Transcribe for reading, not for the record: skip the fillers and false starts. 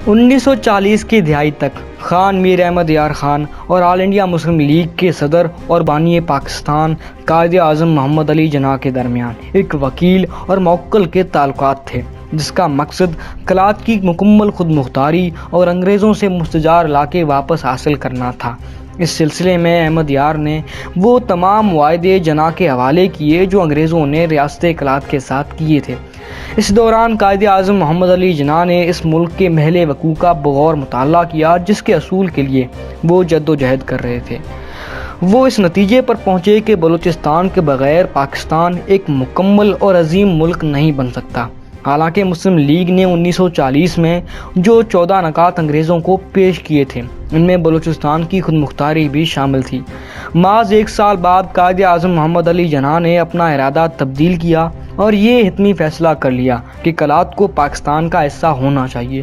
1940 کی دہائی تک خان میر احمد یار خان اور آل انڈیا مسلم لیگ کے صدر اور بانی پاکستان قائد اعظم محمد علی جناح کے درمیان ایک وکیل اور موکل کے تعلقات تھے، جس کا مقصد کلات کی مکمل خود مختاری اور انگریزوں سے مستجار علاقے واپس حاصل کرنا تھا۔ اس سلسلے میں احمد یار نے وہ تمام معاہدے جناح کے حوالے کیے جو انگریزوں نے ریاست کلات کے ساتھ کیے تھے۔ اس دوران قائد اعظم محمد علی جناح نے اس ملک کے محل وقوع کا بغور مطالعہ کیا، جس کے حصول کے لیے وہ جدوجہد کر رہے تھے۔ وہ اس نتیجے پر پہنچے کہ بلوچستان کے بغیر پاکستان ایک مکمل اور عظیم ملک نہیں بن سکتا۔ حالانکہ مسلم لیگ نے 1940 میں جو 14 نکات انگریزوں کو پیش کیے تھے، ان میں بلوچستان کی خود مختاری بھی شامل تھی۔ محض 1 سال بعد قائد اعظم محمد علی جناح نے اپنا ارادہ تبدیل کیا اور یہ حتمی فیصلہ کر لیا کہ کلات کو پاکستان کا حصہ ہونا چاہیے۔